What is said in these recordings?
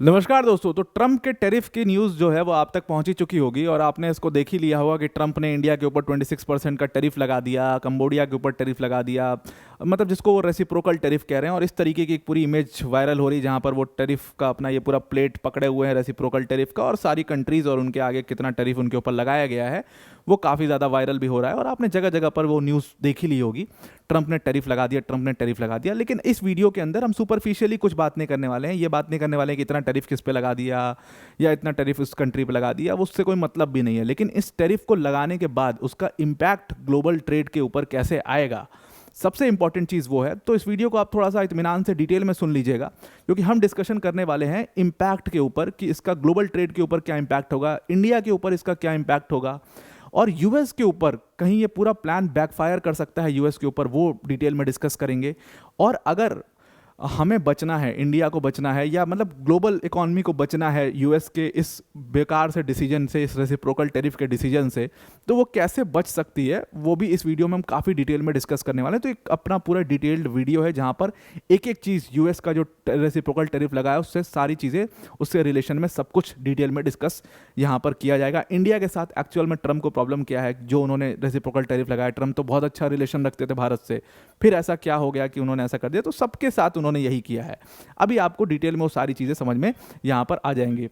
नमस्कार दोस्तों। तो ट्रंप के टैरिफ की न्यूज़ जो है वो आप तक पहुंच ही चुकी होगी और आपने इसको देख ही लिया होगा कि ट्रंप ने इंडिया के ऊपर 26% का टैरिफ लगा दिया, कंबोडिया के ऊपर टैरिफ लगा दिया, मतलब जिसको वो रेसिप्रोकल टैरिफ कह रहे हैं। और इस तरीके की एक पूरी इमेज वायरल हो रही है जहां पर वो टैरिफ का अपना ये पूरा प्लेट पकड़े हुए हैं रेसिप्रोकल टैरिफ का, और सारी कंट्रीज़ और उनके आगे कितना टैरिफ उनके ऊपर लगाया गया है वो काफ़ी ज़्यादा वायरल भी हो रहा है। और आपने जगह जगह पर वो न्यूज़ देख ही ली होगी, ट्रंप ने टैरिफ लगा दिया, ट्रंप ने टैरिफ लगा दिया। लेकिन इस वीडियो के अंदर हम सुपरफिशियली कुछ बात नहीं करने वाले हैं। ये बात नहीं करने वाले हैं कि इतना टैरिफ किस पे लगा दिया या इतना टैरिफ उस कंट्री पे लगा दिया, वो उससे कोई मतलब भी नहीं है। लेकिन इस टैरिफ को लगाने के बाद उसका इम्पैक्ट ग्लोबल ट्रेड के ऊपर कैसे आएगा, सबसे इंपॉर्टेंट चीज़ वो है। तो इस वीडियो को आप थोड़ा सा इत्मीनान से डिटेल में सुन लीजिएगा, क्योंकि हम डिस्कशन करने वाले हैं इम्पैक्ट के ऊपर कि इसका ग्लोबल ट्रेड के ऊपर क्या इम्पैक्ट होगा, इंडिया के ऊपर इसका क्या इम्पैक्ट होगा, और यूएस के ऊपर कहीं ये पूरा प्लान बैकफायर कर सकता है यूएस के ऊपर, वो डिटेल में डिस्कस करेंगे। और अगर हमें बचना है, इंडिया को बचना है, या मतलब ग्लोबल इकोनॉमी को बचना है यूएस के इस बेकार से डिसीजन से, इस रेसिप्रोकल टैरिफ के डिसीजन से, तो वो कैसे बच सकती है वो भी इस वीडियो में हम काफ़ी डिटेल में डिस्कस करने वाले हैं। तो एक अपना पूरा डिटेल्ड वीडियो है जहाँ पर एक एक चीज़ यूएस का जो रेसिप्रोकल टैरिफ लगाया उससे सारी चीज़ें, उससे रिलेशन में सब कुछ डिटेल में डिस्कस यहाँ पर किया जाएगा। इंडिया के साथ एक्चुअल में ट्रंप को प्रॉब्लम क्या है जो उन्होंने रेसिप्रोकल टैरिफ लगाया। ट्रंप तो बहुत अच्छा रिलेशन रखते थे भारत से, फिर ऐसा क्या हो गया कि उन्होंने ऐसा कर दिया। तो सबके साथ उन्होंने यही किया है। अभी आपको डिटेल में वो सारी चीज़ें समझ में यहाँ पर आ जाएंगी।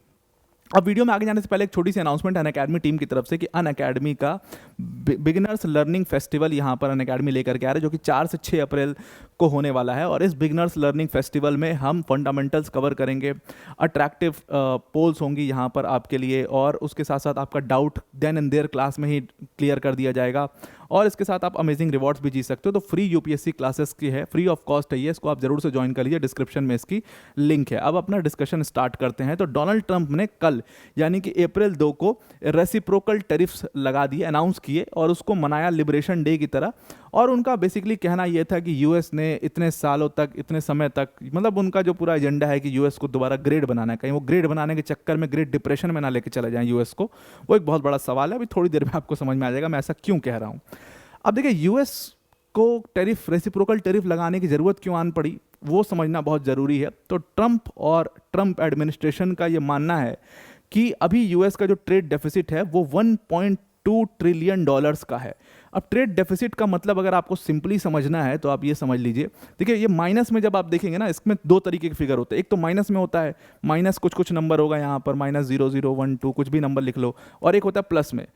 अब वीडियो में आगे जाने से पहले एक छोटी सी अनाउंसमेंट अनअकैडमी टीम की तरफ से कि अनअकैडमी का बिगिनर्स लर्निंग फेस्टिवल यहाँ पर अनअकैडमी लेकर के आ रहा है, जो कि 4 से 6 अप्रैल को होने वाला है। और इस बिगिनर्स लर्निंग फेस्टिवल में हम फंडामेंटल्स कवर करेंगे, अट्रैक्टिव पोल्स होंगी यहाँ पर आपके लिए, और उसके साथ साथ आपका doubt then and there class में ही क्लियर कर दिया जाएगा। और इसके साथ आप अमेजिंग रिवॉर्ड्स भी जीत सकते हो। तो फ्री यूपीएससी क्लासेस की है, फ्री ऑफ कॉस्ट है ये, इसको आप जरूर से ज्वाइन कर लीजिए, डिस्क्रिप्शन में इसकी लिंक है। अब अपना डिस्कशन स्टार्ट करते हैं। तो डोनाल्ड ट्रंप ने कल यानी कि अप्रैल 2 को रेसिप्रोकल टैरिफ्स लगा दिए, अनाउंस किए, और उसको मनाया लिबरेशन डे की तरह। और उनका बेसिकली कहना यह था कि यूएस ने इतने सालों तक, इतने समय तक, मतलब उनका जो पूरा एजेंडा है कि यूएस को दोबारा ग्रेड बनाना है, कहीं वो ग्रेड बनाने के चक्कर में ग्रेट डिप्रेशन में ना लेके चले जाएं यूएस को, वो एक बहुत बड़ा सवाल है। अभी थोड़ी देर में आपको समझ में आ जाएगा मैं ऐसा क्यों कह रहा हूँ। अब देखिए, यूएस को टैरिफ, रेसिप्रोकल टैरिफ लगाने की ज़रूरत क्यों आन पड़ी वो समझना बहुत ज़रूरी है। तो ट्रंप और ट्रंप एडमिनिस्ट्रेशन का ये मानना है कि अभी यूएस का जो ट्रेड डेफिसिट है वो 1.2 ट्रिलियन डॉलर्स का है। अब ट्रेड डेफिसिट का मतलब अगर आपको सिंपली समझना है तो आप ये समझ लीजिए, देखिए ये माइनस में जब आप देखेंगे ना, इसमें दो तरीके के फिगर होते हैं। एक तो माइनस में होता है, माइनस कुछ कुछ नंबर होगा यहाँ पर, -0012 कुछ भी नंबर लिख लो, और एक होता है प्लस में।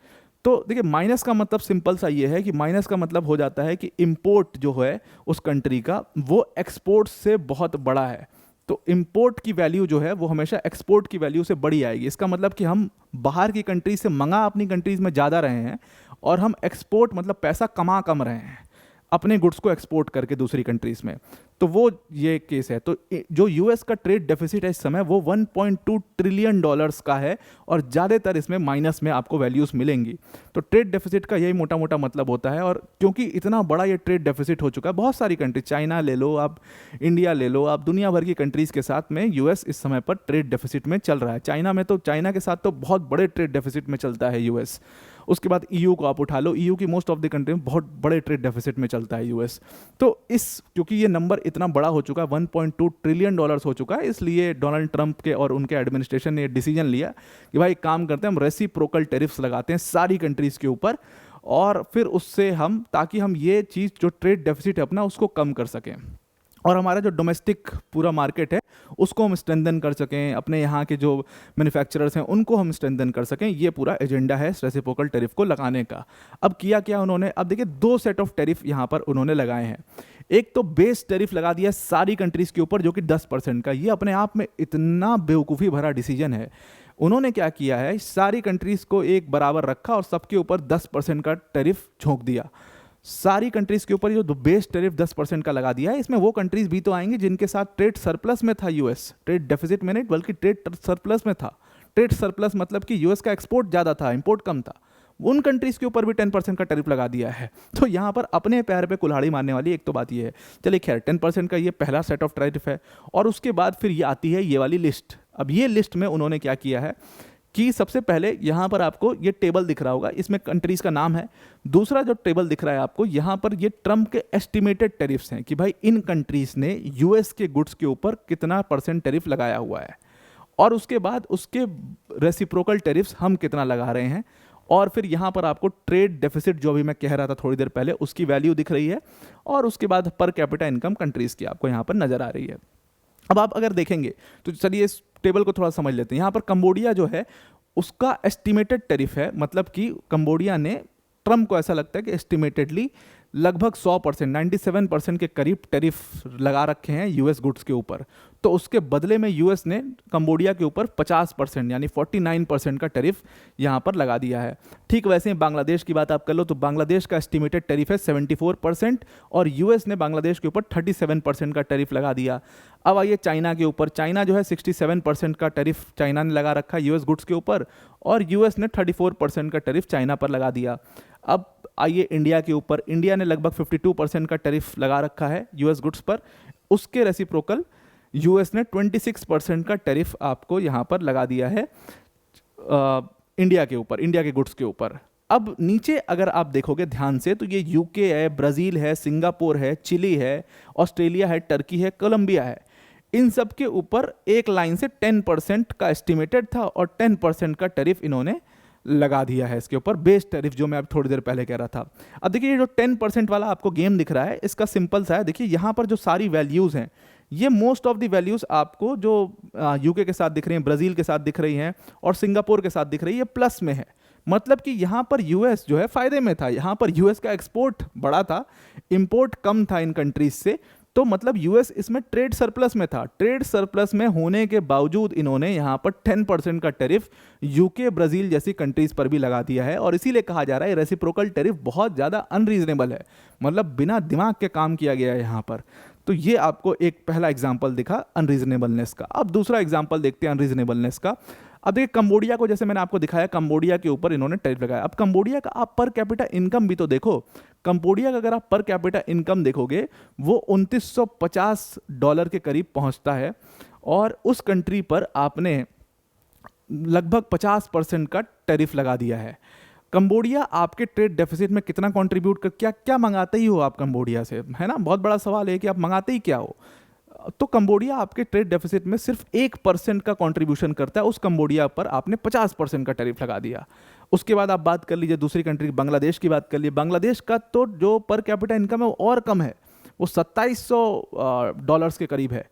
तो देखिए, माइनस का मतलब सिंपल सा ये है कि माइनस का मतलब हो जाता है कि इंपोर्ट जो है उस कंट्री का वो एक्सपोर्ट से बहुत बड़ा है। तो इंपोर्ट की वैल्यू जो है वो हमेशा एक्सपोर्ट की वैल्यू से बड़ी आएगी। इसका मतलब कि हम बाहर की कंट्री से मंगा अपनी कंट्रीज में ज़्यादा रहे हैं, और हम एक्सपोर्ट मतलब पैसा कमा कम रहे हैं अपने गुड्स को एक्सपोर्ट करके दूसरी कंट्रीज में। तो वो ये केस है। तो जो यूएस का ट्रेड डेफिसिट है इस समय वो 1.2 ट्रिलियन डॉलर्स का है, और ज़्यादातर इसमें माइनस में आपको वैल्यूज़ मिलेंगी। तो ट्रेड डेफिसिट का यही मोटा मोटा मतलब होता है। और क्योंकि इतना बड़ा ये ट्रेड डेफिसिट हो चुका है, बहुत सारी कंट्री, चाइना ले लो आप, इंडिया ले लो आप, दुनिया भर की कंट्रीज़ के साथ में यूएस इस समय पर ट्रेड डेफिसिट में चल रहा है। चाइना में तो, चाइना के साथ तो बहुत बड़े ट्रेड डेफिसिट में चलता है यूएस। उसके बाद ईयू को आप उठा लो, ईयू की मोस्ट ऑफ द कंट्री में बहुत बड़े ट्रेड डेफिसिट में चलता है यूएस। तो इस, क्योंकि ये नंबर इतना बड़ा हो चुका है, 1.2 ट्रिलियन डॉलर्स हो चुका है, इसलिए डोनाल्ड ट्रंप के और उनके एडमिनिस्ट्रेशन ने डिसीजन लिया कि भाई काम करते हैं, हम रेसिप्रोकल टैरिफ्स लगाते हैं सारी कंट्रीज़ के ऊपर, और फिर उससे हम, ताकि हम ये चीज़ जो ट्रेड डेफिसिट है अपना उसको कम कर सकें, और हमारा जो डोमेस्टिक पूरा मार्केट है उसको हम स्ट्रेंथन कर सकें, अपने यहाँ के जो मैन्युफैक्चरर्स हैं उनको हम स्ट्रेंथन कर सकें। ये पूरा एजेंडा है रेसिप्रोकल टैरिफ को लगाने का। अब किया क्या उन्होंने, अब देखिए 2 सेट ऑफ टैरिफ यहाँ पर उन्होंने लगाए हैं। एक तो बेस टैरिफ लगा दिया सारी कंट्रीज़ के ऊपर जो कि 10% का। ये अपने आप में इतना बेवकूफ़ी भरा डिसीजन है। उन्होंने क्या किया है, सारी कंट्रीज़ को एक बराबर रखा और सबके ऊपर 10% का टैरिफ झोंक दिया। सारी कंट्रीज के ऊपर जो बेस टैरिफ 10% का लगा दिया है। इसमें वो कंट्रीज भी तो आएंगी जिनके साथ ट्रेड सरप्लस में था यूएस, ट्रेड डेफिसिट में नहीं बल्कि ट्रेड सरप्लस में था। ट्रेड सरप्लस मतलब कि यूएस का एक्सपोर्ट ज़्यादा था, इंपोर्ट कम था। उन कंट्रीज के ऊपर भी 10% का टैरिफ लगा दिया है। तो यहाँ पर अपने पैर पे कुल्हाड़ी मारने वाली एक तो बात ये है। चलिए खैर, 10% का ये पहला सेट ऑफ टैरिफ है, और उसके बाद फिर ये आती है ये वाली लिस्ट। अब ये लिस्ट में उन्होंने क्या किया है कि सबसे पहले यहाँ पर आपको ये टेबल दिख रहा होगा, इसमें कंट्रीज़ का नाम है। दूसरा जो टेबल दिख रहा है आपको, यहाँ पर ये ट्रंप के एस्टिमेटेड टैरिफ्स हैं कि भाई इन कंट्रीज़ ने यूएस के गुड्स के ऊपर कितना % टैरिफ लगाया हुआ है। और उसके बाद उसके रेसिप्रोकल टेरिफ्स हम कितना लगा रहे हैं, और फिर यहाँ पर आपको ट्रेड डेफिसिट जो भी मैं कह रहा था थोड़ी देर पहले उसकी वैल्यू दिख रही है, और उसके बाद पर कैपिटा इनकम कंट्रीज़ की आपको यहाँ पर नज़र आ रही है। अब आप अगर देखेंगे तो चलिए इस टेबल को थोड़ा समझ लेते हैं। यहाँ पर कंबोडिया जो है उसका एस्टिमेटेड टेरिफ है, मतलब कि कंबोडिया ने, ट्रम्प को ऐसा लगता है कि एस्टिमेटेडली लगभग 100%, 97% के करीब टैरिफ लगा रखे हैं यूएस गुड्स के ऊपर। तो उसके बदले में यूएस ने कंबोडिया के ऊपर 50% यानी 49% का टैरिफ यहाँ पर लगा दिया है। ठीक वैसे ही बांग्लादेश की बात आप कर लो तो बांग्लादेश का एस्टिमेटेड टैरिफ है 74% और यूएस ने बांग्लादेश के ऊपर 37% का टैरिफ लगा दिया। अब आइए चाइना के ऊपर। चाइना जो है 67% का टैरिफ चाइना ने लगा रखा है यूएस गुड्स के ऊपर, और यूएस ने 34% का टैरिफ चाइना पर लगा दिया। अब आइए इंडिया के ऊपर। इंडिया ने लगभग 52% का टैरिफ लगा रखा है यूएस गुड्स पर, उसके रेसिप्रोकल यूएस ने 26% का टैरिफ आपको यहाँ पर लगा दिया है इंडिया के ऊपर, इंडिया के गुड्स के ऊपर। अब नीचे अगर आप देखोगे ध्यान से तो ये यूके है, ब्राज़ील है, सिंगापुर है, चिली है, ऑस्ट्रेलिया है, टर्की है, कोलंबिया है। इन सब के ऊपर एक लाइन से 10% का एस्टिमेटेड था और 10% का टैरिफ इन्होंने लगा दिया है इसके ऊपर, बेस टैरिफ जो मैं अब थोड़ी देर पहले कह रहा था। अब देखिए ये जो 10% वाला आपको गेम दिख रहा है इसका सिंपल सा है। देखिए यहाँ पर जो सारी वैल्यूज़ हैं ये मोस्ट ऑफ द वैल्यूज़ आपको जो यूके के साथ दिख रही हैं, ब्राज़ील के साथ दिख रही हैं और सिंगापुर के साथ दिख रही है, प्लस में है। मतलब कि यहाँ पर यूएस जो है फ़ायदे में था, यहाँ पर यूएस का एक्सपोर्ट बड़ा था, इंपोर्ट कम था इन कंट्रीज से। तो मतलब यूएस इसमें ट्रेड सरप्लस में था। ट्रेड सरप्लस में होने के बावजूद इन्होंने यहाँ पर 10% का टैरिफ यूके, ब्राज़ील जैसी कंट्रीज़ पर भी लगा दिया है, और इसीलिए कहा जा रहा है रेसिप्रोकल टैरिफ बहुत ज़्यादा अनरीजनेबल है, मतलब बिना दिमाग के काम किया गया है यहाँ पर। तो ये आपको एक पहला एग्जाम्पल दिखा अनरीजनेबलनेस का। अब दूसरा एग्जाम्पल देखते हैं अनरीजनेबलनेस का। अब देखिए कंबोडिया को, जैसे मैंने आपको दिखाया, कंबोडिया के ऊपर इन्होंने टैरिफ लगाया। अब कंबोडिया का आप पर कैपिटा इनकम भी तो देखो। कंबोडिया का अगर आप पर कैपिटा इनकम देखोगे वो $2950 के करीब पहुंचता है, और उस कंट्री पर आपने लगभग 50% का टैरिफ लगा दिया है। कंबोडिया आपके ट्रेड डेफिसिट में कितना कंट्रीब्यूट कर, क्या क्या मंगाते ही हो आप कंबोडिया से, है ना? बहुत बड़ा सवाल है कि आप मंगाते ही क्या हो। तो कंबोडिया आपके ट्रेड डेफिसिट में सिर्फ 1% का कंट्रीब्यूशन करता है, उस कंबोडिया पर आपने 50% का टैरिफ लगा दिया। उसके बाद आप बात कर लीजिए दूसरी कंट्री बांग्लादेश की बात कर लीजिए। बांग्लादेश का तो जो पर कैपिटा इनकम है वो और कम है, वो $2700 के करीब है।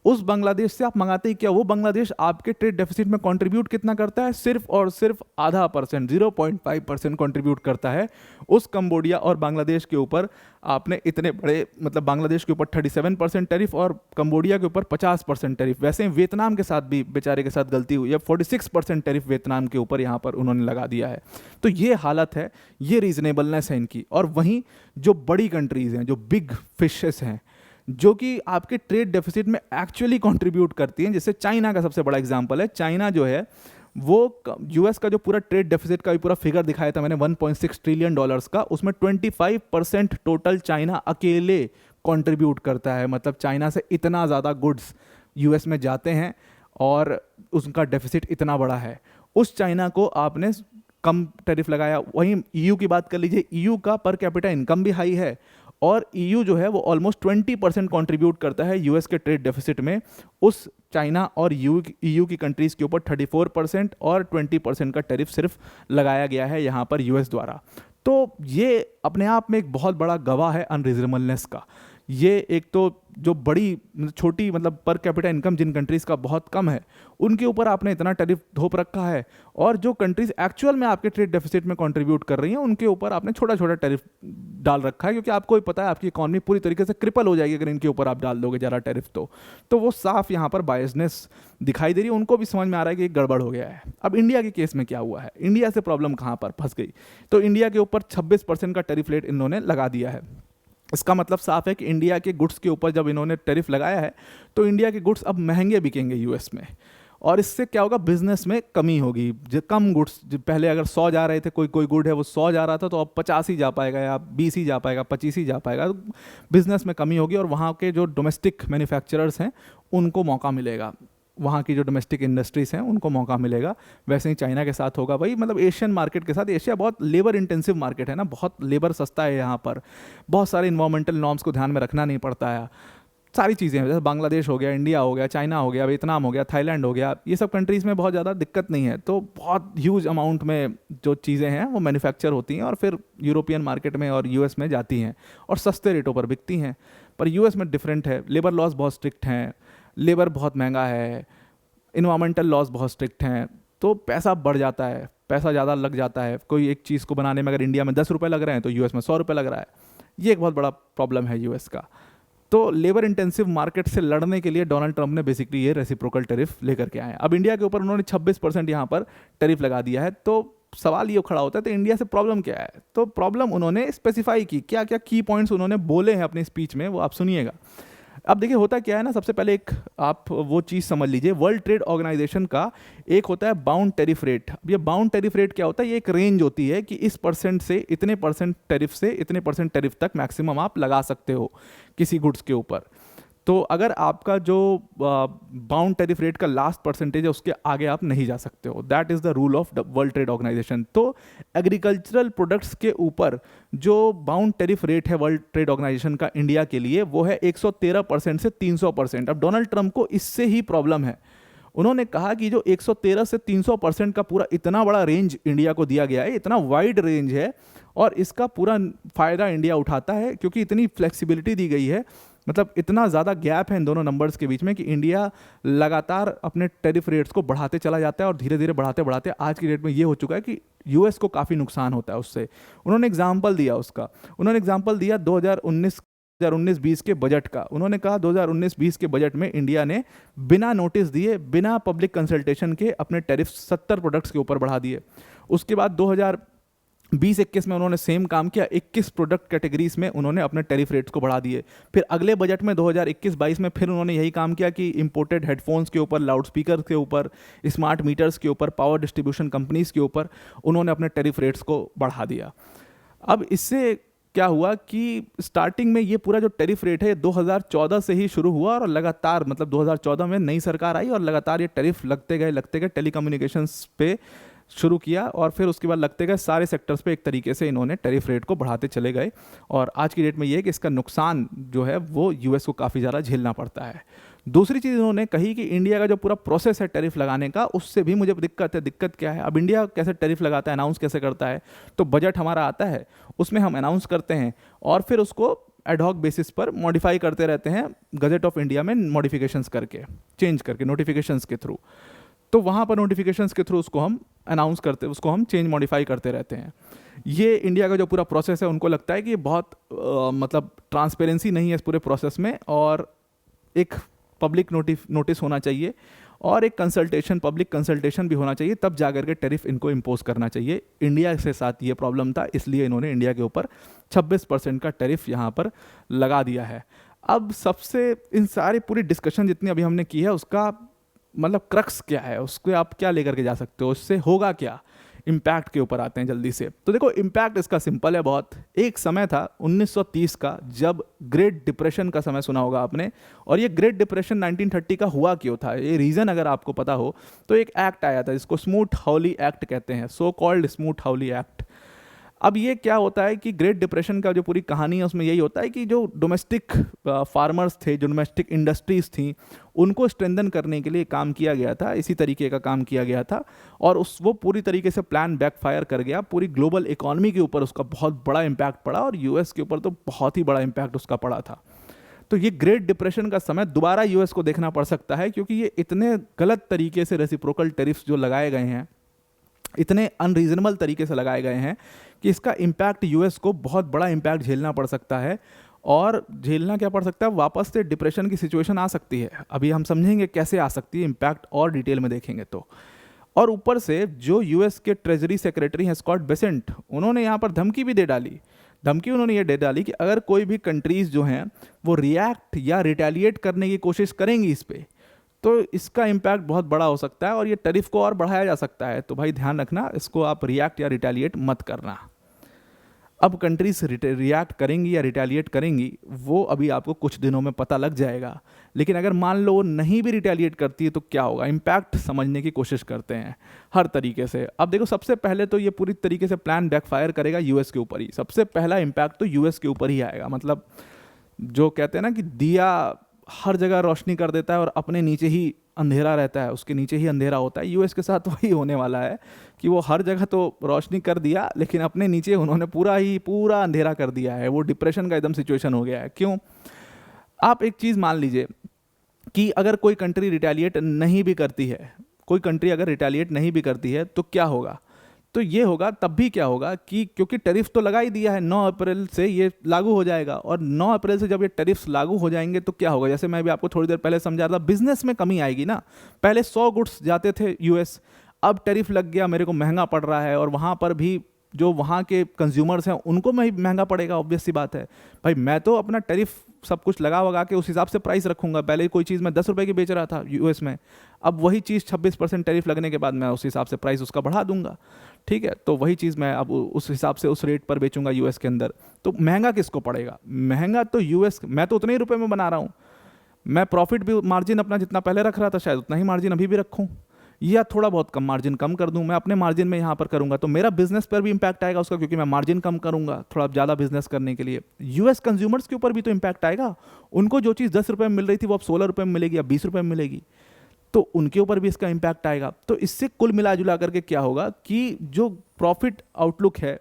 उस बांग्लादेश से आप मंगाते ही क्या, वो बांग्लादेश आपके ट्रेड डेफिसिट में कंट्रीब्यूट कितना करता है, सिर्फ और सिर्फ आधा परसेंट, 0.5% कंट्रीब्यूट करता है। उस कंबोडिया और बांग्लादेश के ऊपर आपने इतने बड़े, मतलब बांग्लादेश के ऊपर 37% टैरिफ और कंबोडिया के ऊपर 50% टैरिफ। वैसे ही वियतनाम के साथ भी बेचारे के साथ गलती हुई है, 46% टैरिफ वियतनाम के ऊपर यहाँ पर उन्होंने लगा दिया है। तो ये हालत है, ये रीजनेबलनेस है इनकी। और वहीं जो बड़ी कंट्रीज़ हैं, जो बिग फिशेस हैं, जो कि आपके ट्रेड डेफिसिट में एक्चुअली कंट्रीब्यूट करती हैं, जैसे चाइना का सबसे बड़ा एग्जांपल है। चाइना जो है वो यूएस का जो पूरा ट्रेड डेफिसिट का भी पूरा फिगर दिखाया था मैंने $1.6 ट्रिलियन का, उसमें 25% टोटल चाइना अकेले कंट्रीब्यूट करता है। मतलब चाइना से इतना ज़्यादा गुड्स यूएस में जाते हैं और उसका डेफिसिट इतना बड़ा है। उस चाइना को आपने कम टैरिफ लगाया। वहीं ईयू की बात कर लीजिए, ईयू का पर कैपिटा इनकम भी हाई है, और ईयू जो है वो ऑलमोस्ट 20% कंट्रीब्यूट करता है यूएस के ट्रेड डेफिसिट में। उस चाइना और ईयू की कंट्रीज़ के ऊपर 34% और 20% का टैरिफ सिर्फ लगाया गया है यहाँ पर यूएस द्वारा। तो ये अपने आप में एक बहुत बड़ा गवाह है अनरीजनेबलनेस का। ये एक तो जो बड़ी छोटी, मतलब पर कैपिटा इनकम जिन कंट्रीज़ का बहुत कम है, उनके ऊपर आपने इतना टैरिफ थोप रखा है, और जो कंट्रीज़ एक्चुअल में आपके ट्रेड डेफिसिट में कंट्रीब्यूट कर रही हैं उनके ऊपर आपने छोटा छोटा टैरिफ डाल रखा है, क्योंकि आपको भी पता है आपकी इकॉनमी पूरी तरीके से क्रिपल हो जाएगी अगर इनके ऊपर आप डाल दोगे ज़्यादा टैरिफ। तो वो साफ यहाँ पर बायसनेस दिखाई दे रही है। उनको भी समझ में आ रहा है कि गड़बड़ हो गया है। अब इंडिया के केस में क्या हुआ है, इंडिया से प्रॉब्लम कहाँ पर फंस गई? तो इंडिया के ऊपर 26% का टैरिफ रेट इन्होंने लगा दिया है। इसका मतलब साफ है कि इंडिया के गुड्स के ऊपर जब इन्होंने टैरिफ लगाया है तो इंडिया के गुड्स अब महंगे बिकेंगे यूएस में, और इससे क्या होगा, बिजनेस में कमी होगी। जो कम गुड्स, पहले अगर 100 जा रहे थे, कोई गुड है वो 100 जा रहा था, तो अब 50 ही जा पाएगा, या 20 ही जा पाएगा, 25 ही जा पाएगा। तो बिजनेस में कमी होगी और वहाँ के जो डोमेस्टिक मैन्युफैक्चरर्स हैं उनको मौका मिलेगा, वहाँ की जो डोमेस्टिक इंडस्ट्रीज़ हैं उनको मौका मिलेगा। वैसे ही चाइना के साथ होगा भाई, मतलब एशियन मार्केट के साथ। एशिया बहुत लेबर इंटेंसिव मार्केट है ना, बहुत लेबर सस्ता है यहाँ पर, बहुत सारे इन्वायरमेंटल नॉर्म्स को ध्यान में रखना नहीं पड़ता है। सारी चीज़ें हैं, जैसे बांग्लादेश हो गया, इंडिया हो गया, चाइना हो गया, वियतनाम हो गया, थाईलैंड हो गया, ये सब कंट्रीज़ में बहुत ज़्यादा दिक्कत नहीं है। तो बहुत ह्यूज अमाउंट में जो चीज़ें हैं वो मैन्युफैक्चर होती हैं और फिर यूरोपियन मार्केट में और यूएस में जाती हैं और सस्ते रेटों पर बिकती हैं। पर यूएस में डिफरेंट है, लेबर लॉज बहुत स्ट्रिक्ट हैं, लेबर बहुत महंगा है, इन्वायरमेंटल लॉज बहुत स्ट्रिक्ट हैं, तो पैसा बढ़ जाता है, पैसा ज़्यादा लग जाता है। कोई एक चीज़ को बनाने में अगर इंडिया में 10 रुपये लग रहे हैं तो यूएस में 100 रुपये लग रहा है। ये एक बहुत बड़ा प्रॉब्लम है यूएस का। तो लेबर इंटेंसिव मार्केट से लड़ने के लिए डोनाल्ड ट्रंप ने बेसिकली ये रेसिप्रोकल टैरिफ लेकर के आए हैं। अब इंडिया के ऊपर उन्होंने 26% यहाँ पर टैरिफ लगा दिया है। तो सवाल ये खड़ा होता है तो इंडिया से प्रॉब्लम क्या है? तो प्रॉब्लम उन्होंने स्पेसिफाई की, क्या क्या की पॉइंट्स उन्होंने बोले हैं अपनी स्पीच में, वो आप सुनिएगा। अब देखिए होता क्या है ना, सबसे पहले एक आप वो चीज़ समझ लीजिए, वर्ल्ड ट्रेड ऑर्गेनाइजेशन का एक होता है बाउंड टैरिफ रेट। अब ये बाउंड टैरिफ रेट क्या होता है? ये एक रेंज होती है कि इस परसेंट से इतने परसेंट टैरिफ से इतने परसेंट टैरिफ तक मैक्सिमम आप लगा सकते हो किसी गुड्स के ऊपर। तो अगर आपका जो बाउंड टैरिफ रेट का लास्ट परसेंटेज है उसके आगे आप नहीं जा सकते हो। That is the rule of World Trade Organization. तो एग्रीकल्चरल प्रोडक्ट्स के ऊपर जो बाउंड टैरिफ रेट है वर्ल्ड ट्रेड ऑर्गेनाइजेशन का इंडिया के लिए, वो है 113% से 300%। अब डोनाल्ड ट्रंप को इससे ही प्रॉब्लम है। उन्होंने कहा कि जो 113 से 300% का पूरा इतना बड़ा रेंज इंडिया को दिया गया है, इतना वाइड रेंज है, और इसका पूरा फ़ायदा इंडिया उठाता है क्योंकि इतनी फ्लेक्सिबिलिटी दी गई है। मतलब इतना ज़्यादा गैप है इन दोनों नंबर्स के बीच में कि इंडिया लगातार अपने टैरिफ रेट्स को बढ़ाते चला जाता है और धीरे धीरे बढ़ाते बढ़ाते आज की डेट में ये हो चुका है कि यूएस को काफ़ी नुकसान होता है उससे। उन्होंने एग्जाम्पल दिया उसका, उन्होंने एग्जाम्पल दिया 2019-20 के बजट का। उन्होंने कहा 2019-20 के बजट में इंडिया ने बिना नोटिस दिए, बिना पब्लिक कंसल्टेशन के अपने टैरिफ 70 प्रोडक्ट्स के ऊपर बढ़ा दिए। उसके बाद 2020-21 में उन्होंने सेम काम किया, 21 प्रोडक्ट कैटेगरीज में उन्होंने अपने टैरिफ रेट्स को बढ़ा दिए। फिर अगले बजट में 2021-22 में फिर उन्होंने यही काम किया कि इंपोर्टेड हेडफोन्स के ऊपर, लाउड स्पीकर के ऊपर, स्मार्ट मीटर्स के ऊपर, पावर डिस्ट्रीब्यूशन कंपनीज के ऊपर उन्होंने अपने टैरिफ रेट्स को बढ़ा दिया। अब इससे क्या हुआ कि स्टार्टिंग में ये पूरा जो टैरिफ रेट है 2014 से ही शुरू हुआ और लगातार, मतलब 2014 में नई सरकार आई और लगातार ये टैरिफ लगते गए। टेलीकम्युनिकेशंस पे शुरू किया और फिर उसके बाद लगते गए सारे सेक्टर्स पे एक तरीके से इन्होंने टैरिफ रेट को बढ़ाते चले गए। और आज की डेट में ये है कि इसका नुकसान जो है वो यूएस को काफ़ी ज़्यादा झेलना पड़ता है। दूसरी चीज़ इन्होंने कही कि इंडिया का जो पूरा प्रोसेस है टैरिफ लगाने का, उससे भी मुझे दिक्कत है। दिक्कत क्या है? अब इंडिया कैसे टैरिफ लगाता है, अनाउंस कैसे करता है? तो बजट हमारा आता है, उसमें हम अनाउंस करते हैं और फिर उसको एडहॉक बेसिस पर मॉडिफाई करते रहते हैं, गजट ऑफ इंडिया में मॉडिफिकेशंस करके, चेंज करके, नोटिफिकेशंस के थ्रू। तो वहाँ पर नोटिफिकेशंस के थ्रू उसको हम अनाउंस करते, उसको हम चेंज मॉडिफाई करते रहते हैं। ये इंडिया का जो पूरा प्रोसेस है, उनको लगता है कि ये बहुत मतलब ट्रांसपेरेंसी नहीं है इस पूरे प्रोसेस में, और एक पब्लिक नोटिस होना चाहिए और एक कंसल्टेशन, पब्लिक कंसल्टेशन भी होना चाहिए, तब जाकर के टैरिफ इनको इम्पोज करना चाहिए। इंडिया के साथ ये प्रॉब्लम था, इसलिए इन्होंने इंडिया के ऊपर 26% का टैरिफ यहाँ पर लगा दिया है। अब सबसे इन सारी पूरी डिस्कशन जितनी अभी हमने की है उसका मतलब क्रक्स क्या है, उसको आप क्या लेकर के जा सकते हो, उससे होगा क्या? इम्पैक्ट के ऊपर आते हैं जल्दी से। तो देखो इम्पैक्ट इसका सिंपल है बहुत। एक समय था 1930 का, जब ग्रेट डिप्रेशन का समय सुना होगा आपने, और ये ग्रेट डिप्रेशन 1930 का हुआ क्यों था, ये रीज़न अगर आपको पता हो तो एक एक्ट आया था जिसको स्मूथ हाउली एक्ट कहते हैं, सो कॉल्ड स्मूथ हाउली एक्ट। अब ये क्या होता है कि ग्रेट डिप्रेशन का जो पूरी कहानी है उसमें यही होता है कि जो डोमेस्टिक फार्मर्स थे, जो डोमेस्टिक इंडस्ट्रीज़ थी, उनको स्ट्रेंथन करने के लिए काम किया गया था, इसी तरीके का काम किया गया था, और वो पूरी तरीके से प्लान बैकफायर कर गया। पूरी ग्लोबल इकॉनमी के ऊपर उसका बहुत बड़ा इम्पैक्ट पड़ा और यूएस के ऊपर तो बहुत ही बड़ा इम्पैक्ट उसका पड़ा था। तो ये ग्रेट डिप्रेशन का समय दोबारा यूएस को देखना पड़ सकता है, क्योंकि ये इतने गलत तरीके से रेसिप्रोकल टैरिफ्स जो लगाए गए हैं, इतने अनरीजनेबल तरीके से लगाए गए हैं कि इसका इम्पैक्ट यूएस को बहुत बड़ा इम्पैक्ट झेलना पड़ सकता है। और झेलना क्या पड़ सकता है, वापस से डिप्रेशन की सिचुएशन आ सकती है। अभी हम समझेंगे कैसे आ सकती है, इम्पैक्ट और डिटेल में देखेंगे तो। और ऊपर से जो यूएस के ट्रेजरी सेक्रेटरी हैं स्कॉट बेसेंट, उन्होंने यहाँ पर धमकी भी दे डाली। धमकी उन्होंने ये दे डाली कि अगर कोई भी कंट्रीज़ जो हैं वो रिएक्ट या रिटेलिएट करने की कोशिश करेंगी इस पर, तो इसका इम्पैक्ट बहुत बड़ा हो सकता है और ये टैरिफ को और बढ़ाया जा सकता है। तो भाई ध्यान रखना, इसको आप रिएक्ट या रिटेलिएट मत करना। अब कंट्रीज रिएक्ट करेंगी या रिटेलिएट करेंगी वो अभी आपको कुछ दिनों में पता लग जाएगा, लेकिन अगर मान लो वो नहीं भी रिटेलिएट करती है तो क्या होगा, इम्पैक्ट समझने की कोशिश करते हैं हर तरीके से। अब देखो सबसे पहले तो ये पूरी तरीके से प्लान बैकफायर करेगा यूएस के ऊपर ही, सबसे पहला इम्पैक्ट तो यूएस के ऊपर ही आएगा। मतलब जो कहते हैं ना कि दिया हर जगह रोशनी कर देता है और अपने नीचे ही अंधेरा रहता है, उसके नीचे ही अंधेरा होता है। यूएस के साथ वही होने वाला है कि वो हर जगह तो रोशनी कर दिया, लेकिन अपने नीचे उन्होंने पूरा अंधेरा कर दिया है। वो डिप्रेशन का एकदम सिचुएशन हो गया है। क्यों? आप एक चीज़ मान लीजिए कि अगर कोई कंट्री रिटेलिएट नहीं भी करती है, कोई कंट्री अगर रिटेलिएट नहीं भी करती है तो क्या होगा? तो ये होगा, तब भी क्या होगा कि क्योंकि टैरिफ तो लगा ही दिया है, 9 अप्रैल से ये लागू हो जाएगा, और 9 अप्रैल से जब ये टैरिफ्स लागू हो जाएंगे तो क्या होगा? जैसे मैं भी आपको थोड़ी देर पहले समझा रहा था, बिजनेस में कमी आएगी ना। पहले 100 गुड्स जाते थे यूएस, अब टैरिफ लग गया, मेरे को महंगा पड़ रहा है, और वहाँ पर भी जो वहाँ के कंज्यूमर्स हैं उनको महंगा पड़ेगा। ऑब्वियस सी बात है भाई, मैं तो अपना टैरिफ सब कुछ लगा वगा के उस हिसाब से प्राइस रखूंगा। पहले कोई चीज़ मैं 10 रुपये की बेच रहा था यूएस में, अब वही चीज़ 26% टैरिफ लगने के बाद मैं उस हिसाब से प्राइस उसका बढ़ा दूंगा। ठीक है, तो वही चीज़ मैं अब उस हिसाब से उस रेट पर बेचूंगा यूएस के अंदर। तो महंगा किसको पड़ेगा? महंगा तो यूएस, मैं तो उतने ही रुपए में बना रहा हूँ। मैं प्रॉफिट भी, मार्जिन अपना जितना पहले रख रहा था शायद उतना ही मार्जिन अभी भी रखूँ, या थोड़ा बहुत कम मार्जिन कम कर दूं, मैं अपने मार्जिन में यहाँ पर करूँगा तो मेरा बिजनेस पर भी इंपैक्ट आएगा उसका, क्योंकि मैं मार्जिन कम करूँगा थोड़ा ज़्यादा बिजनेस करने के लिए। यूएस कंज्यूमर्स के ऊपर भी तो इंपैक्ट आएगा। उनको जो चीज़ 10 रुपये में मिल रही थी वो अब 16 रुपये में मिलेगी या 20 रुपये में मिलेगी, तो उनके ऊपर भी इसका इंपैक्ट आएगा। तो इससे कुल मिला जुला करके क्या होगा कि जो प्रॉफिट आउटलुक है,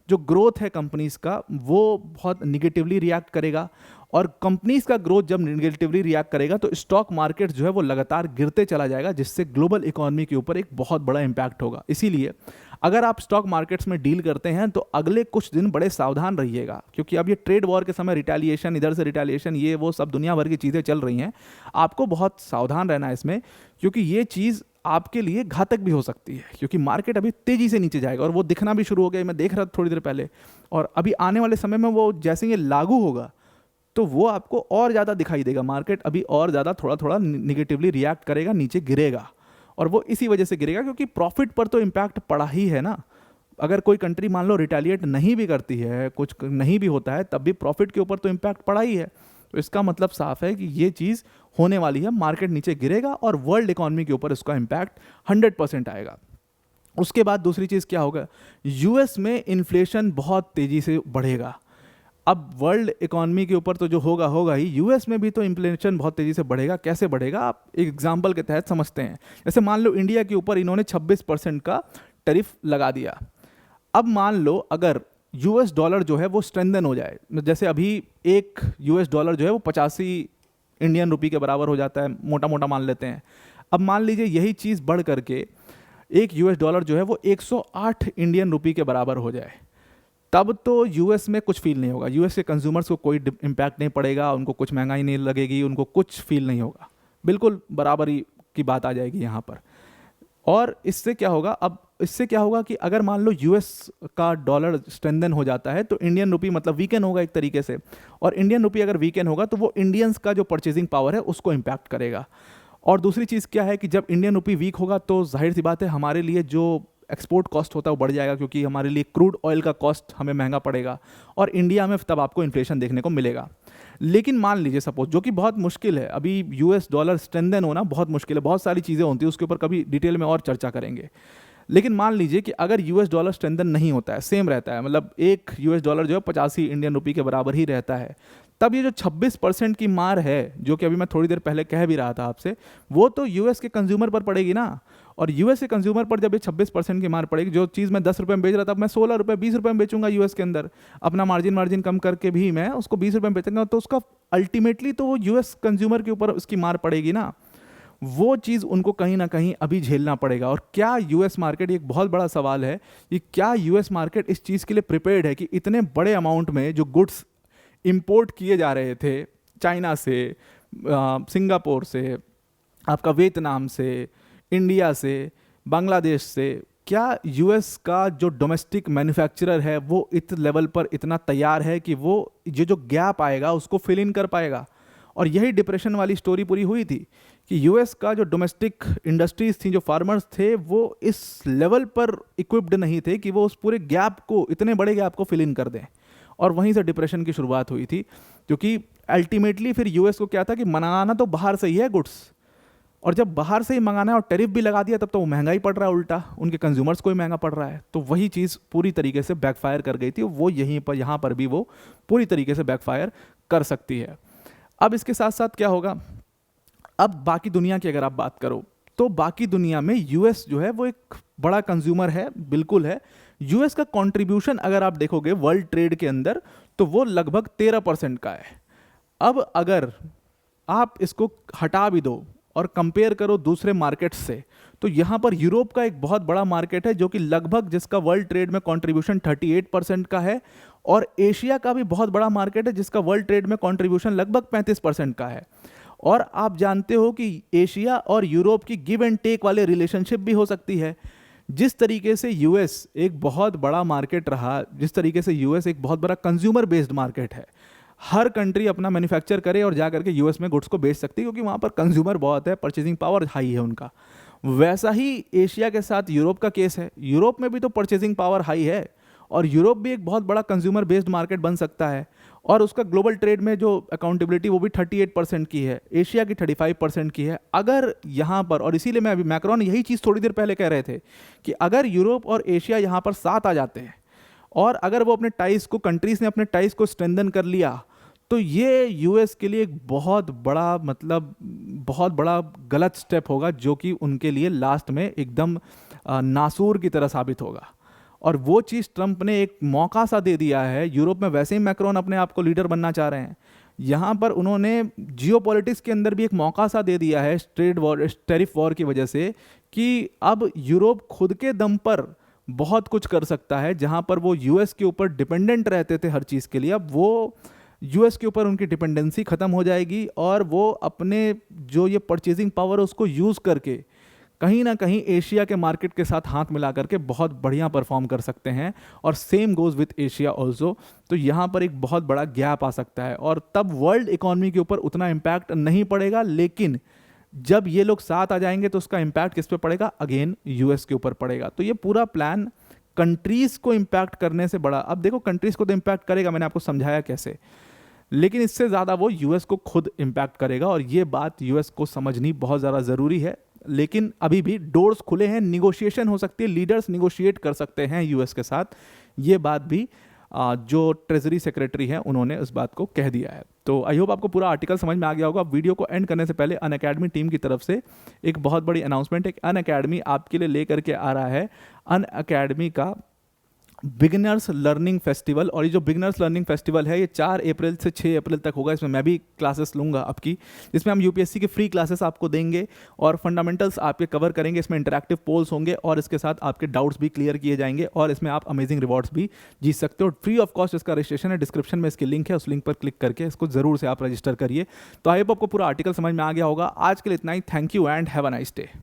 जो ग्रोथ है कंपनीज का, वो बहुत निगेटिवली रिएक्ट करेगा। और कंपनीज का ग्रोथ जब निगेटिवली रिएक्ट करेगा तो स्टॉक मार्केट जो है वो लगातार गिरते चला जाएगा, जिससे ग्लोबल इकोनॉमी के ऊपर एक बहुत बड़ा इंपैक्ट होगा। इसीलिए अगर आप स्टॉक मार्केट्स में डील करते हैं तो अगले कुछ दिन बड़े सावधान रहिएगा, क्योंकि अब ये ट्रेड वॉर के समय रिटेलिएशन, इधर से रिटेलिएशन, ये वो सब दुनिया भर की चीज़ें चल रही हैं। आपको बहुत सावधान रहना है इसमें, क्योंकि ये चीज़ आपके लिए घातक भी हो सकती है, क्योंकि मार्केट अभी तेज़ी से नीचे जाएगा और वो दिखना भी शुरू हो गया। मैं देख रहा था थोड़ी देर पहले, और अभी आने वाले समय में वो जैसे ये लागू होगा तो वो आपको और ज़्यादा दिखाई देगा। मार्केट अभी और ज़्यादा थोड़ा थोड़ा निगेटिवली रिएक्ट करेगा, नीचे गिरेगा, और वो इसी वजह से गिरेगा क्योंकि प्रॉफिट पर तो इम्पैक्ट पड़ा ही है ना। अगर कोई कंट्री मान लो रिटेलिएट नहीं भी करती है, कुछ नहीं भी होता है, तब भी प्रॉफिट के ऊपर तो इम्पैक्ट पड़ा ही है। तो इसका मतलब साफ है कि ये चीज़ होने वाली है, मार्केट नीचे गिरेगा और वर्ल्ड इकोनॉमी के ऊपर इसका इम्पैक्ट 100% आएगा। उसके बाद दूसरी चीज़ क्या होगा, यूएस में इन्फ्लेशन बहुत तेज़ी से बढ़ेगा। अब वर्ल्ड इकोनॉमी के ऊपर तो जो होगा होगा ही, यूएस में भी तो इन्फ्लेशन बहुत तेज़ी से बढ़ेगा। कैसे बढ़ेगा, आप एक एग्जांपल के तहत समझते हैं। जैसे मान लो इंडिया के ऊपर इन्होंने 26% का टैरिफ लगा दिया। अब मान लो अगर यूएस डॉलर जो है वो स्ट्रेंथन हो जाए, जैसे अभी एक यूएस डॉलर जो है वो 85 इंडियन रुपी के बराबर हो जाता है, मोटा मोटा मान लेते हैं। अब मान लीजिए यही चीज़ बढ़ करके एक यूएस डॉलर जो है वो 108 इंडियन रुपी के बराबर हो जाए, तब तो यूएस में कुछ फील नहीं होगा। यूएस के कंज्यूमर्स को कोई इम्पैक्ट नहीं पड़ेगा, उनको कुछ महंगाई नहीं लगेगी, उनको कुछ फील नहीं होगा, बिल्कुल बराबरी की बात आ जाएगी यहाँ पर। और इससे क्या होगा, अब इससे क्या होगा कि अगर मान लो यूएस का डॉलर स्ट्रेंथन हो जाता है तो इंडियन रुपी मतलब वीकन होगा एक तरीके से, और इंडियन रुपी अगर वीकन होगा तो वो इंडियंस का जो परचेजिंग पावर है उसको इम्पैक्ट करेगा। और दूसरी चीज़ क्या है कि जब इंडियन रुपी वीक होगा तो जाहिर सी बात है हमारे लिए जो एक्सपोर्ट कॉस्ट होता है वो बढ़ जाएगा, क्योंकि हमारे लिए क्रूड ऑयल का कॉस्ट हमें महंगा पड़ेगा, और इंडिया में तब आपको इन्फ्लेशन देखने को मिलेगा। लेकिन मान लीजिए सपोज, जो कि बहुत मुश्किल है, अभी यूएस डॉलर स्ट्रेंथन होना बहुत मुश्किल है, बहुत सारी चीज़ें होती है, उसके ऊपर कभी डिटेल में और चर्चा करेंगे। लेकिन मान लीजिए कि अगर यूएस डॉलर स्ट्रेंथन नहीं होता है, सेम रहता है, मतलब एक यूएस डॉलर जो है 85 इंडियन रुपी के बराबर ही रहता है, तब ये जो 26% की मार है, जो कि अभी मैं थोड़ी देर पहले कह भी रहा था आपसे, वो तो यूएस के कंज्यूमर पर पड़ेगी ना। और यूएस के कंज्यूमर पर जब ये 26% की मार पड़ेगी, जो चीज़ मैं 10 रुपये में बेच रहा था, अब मैं 16 रुपये 20 रुपये में बेचूंगा यूएस के अंदर, अपना मार्जिन कम करके भी मैं उसको 20 रुपये में बेचूंगा, तो उसका अल्टीमेटली तो वो यूएस कंज्यूमर के ऊपर उसकी मार पड़ेगी ना। वो चीज़ उनको कहीं ना कहीं अभी झेलना पड़ेगा। और क्या यूएस मार्केट, एक बहुत बड़ा सवाल है कि क्या यूएस मार्केट इस चीज़ के लिए प्रिपेयर्ड है कि इतने बड़े अमाउंट में जो गुड्स इंपोर्ट किए जा रहे थे चाइना से, सिंगापुर से, आपका वियतनाम से, इंडिया से, बांग्लादेश से, क्या यूएस का जो डोमेस्टिक मैन्युफैक्चरर है वो इस लेवल पर इतना तैयार है कि वो जो गैप आएगा उसको फिल इन कर पाएगा। और यही डिप्रेशन वाली स्टोरी पूरी हुई थी कि यूएस का जो डोमेस्टिक इंडस्ट्रीज थी, जो फार्मर्स थे, वो इस लेवल पर इक्विप्ड नहीं थे कि वो उस पूरे गैप को, इतने बड़े गैप को फिल इन कर दें। और वहीं से डिप्रेशन की शुरुआत हुई थी, क्योंकि अल्टीमेटली फिर यूएस को क्या था कि मंगाना तो बाहर से ही है गुड्स, और जब बाहर से ही मंगाना है और टैरिफ भी लगा दिया, तब तो वो महंगा ही पड़ रहा है, उल्टा उनके कंज्यूमर्स को ही महंगा पड़ रहा है। तो वही चीज़ पूरी तरीके से बैकफायर कर गई थी, वो यहीं पर, यहाँ पर भी वो पूरी तरीके से बैकफायर कर सकती है। अब इसके साथ साथ क्या होगा, अब बाकी दुनिया की अगर आप बात करो तो बाकी दुनिया में यूएस जो है वो एक बड़ा कंज्यूमर है, बिल्कुल है। यूएस का कंट्रीब्यूशन अगर आप देखोगे वर्ल्ड ट्रेड के अंदर तो वो लगभग 13% का है। अब अगर आप इसको हटा भी दो और कंपेयर करो दूसरे मार्केट्स से, तो यहाँ पर यूरोप का एक बहुत बड़ा मार्केट है जो कि लगभग जिसका वर्ल्ड ट्रेड में कंट्रीब्यूशन 38% का है, और एशिया का भी बहुत बड़ा मार्केट है जिसका वर्ल्ड ट्रेड में कंट्रीब्यूशन लगभग 35% का है। और आप जानते हो कि एशिया और यूरोप की गिव एंड टेक वाले रिलेशनशिप भी हो सकती है। जिस तरीके से यूएस एक बहुत बड़ा मार्केट रहा, जिस तरीके से यूएस एक बहुत बड़ा कंज्यूमर बेस्ड मार्केट है, हर कंट्री अपना मैन्युफैक्चर करे और जा करके यूएस में गुड्स को बेच सकती है क्योंकि वहाँ पर कंज्यूमर बहुत है, परचेजिंग पावर हाई है उनका। वैसा ही एशिया के साथ यूरोप का केस है। यूरोप में भी तो परचेजिंग पावर हाई है और यूरोप भी एक बहुत बड़ा कंज्यूमर बेस्ड मार्केट बन सकता है, और उसका ग्लोबल ट्रेड में जो अकाउंटेबिलिटी वो भी 38% की है, एशिया की 35% की है। अगर यहाँ पर, और इसीलिए मैं अभी मैक्रोन यही चीज़ थोड़ी देर पहले कह रहे थे कि अगर यूरोप और एशिया यहाँ पर साथ आ जाते हैं और अगर वो अपने टाइज को, कंट्रीज ने अपने टाइज को स्ट्रेंथन कर लिया, तो ये यूएस के लिए एक बहुत बड़ा, मतलब बहुत बड़ा गलत स्टेप होगा जो कि उनके लिए लास्ट में एकदम नासूर की तरह साबित होगा। और वो चीज़ ट्रंप ने एक मौका सा दे दिया है। यूरोप में वैसे ही मैक्रोन अपने आप को लीडर बनना चाह रहे हैं, यहाँ पर उन्होंने जियोपॉलिटिक्स के अंदर भी एक मौका सा दे दिया है ट्रेड वॉर, टैरिफ वॉर की वजह से, कि अब यूरोप खुद के दम पर बहुत कुछ कर सकता है। जहाँ पर वो यूएस के ऊपर डिपेंडेंट रहते थे हर चीज़ के लिए, अब वो यूएस के ऊपर उनकी डिपेंडेंसी ख़त्म हो जाएगी और वो अपने जो ये परचेजिंग पावर है उसको यूज़ करके कहीं ना कहीं एशिया के मार्केट के साथ हाथ मिला करके बहुत बढ़िया परफॉर्म कर सकते हैं। और same goes with Asia also. तो यहाँ पर एक बहुत बड़ा गैप आ सकता है और तब वर्ल्ड इकोनॉमी के ऊपर उतना इम्पैक्ट नहीं पड़ेगा, लेकिन जब ये लोग साथ आ जाएंगे तो उसका इम्पैक्ट किस पे पड़ेगा, अगेन यूएस के ऊपर पड़ेगा। तो ये पूरा प्लान कंट्रीज़ को इम्पैक्ट करने से बड़ा, अब देखो कंट्रीज़ को तो इम्पैक्ट करेगा, मैंने आपको समझाया कैसे, लेकिन इससे ज़्यादा वो यूएस को खुद इम्पैक्ट करेगा और ये बात यूएस को समझनी बहुत ज़्यादा ज़रूरी है। लेकिन अभी भी डोर्स खुले हैं, निगोशिएशन हो सकती है, लीडर्स निगोशिएट कर सकते हैं यूएस के साथ। ये बात भी जो ट्रेजरी सेक्रेटरी हैं उन्होंने इस बात को कह दिया है। तो आई होप आपको पूरा आर्टिकल समझ में आ गया होगा। वीडियो को एंड करने से पहले अनअकैडमी टीम की तरफ से एक बहुत बड़ी अनाउंसमेंट, एक अनअकैडमी आपके लिए लेकर के आ रहा है, अनअकैडमी का बिगिनर्स लर्निंग फेस्टिवल। और ये जो बिगिनर्स लर्निंग फेस्टिवल है ये 4 अप्रैल से 6 अप्रैल तक होगा। इसमें मैं भी क्लासेस लूँगा आपकी, जिसमें हम यूपीएससी की फ्री क्लासेस आपको देंगे और फंडामेंटल्स आपके कवर करेंगे। इसमें इंटरैक्टिव पोल्स होंगे और इसके साथ आपके डाउट्स भी क्लियर किए जाएंगे और इसमें आप अमेजिंग रिवॉर्ड्स भी जीत सकते हो। फ्री ऑफ कॉस्ट इसका रजिस्ट्रेशन है, डिस्क्रिप्शन में इसकी लिंक है, उस लिंक पर क्लिक करके इसको ज़रूर से आप रजिस्टर करिए। तो आई होप आपको पूरा आर्टिकल समझ में आ गया होगा। आज के लिए इतना ही। Thank you and have a nice day.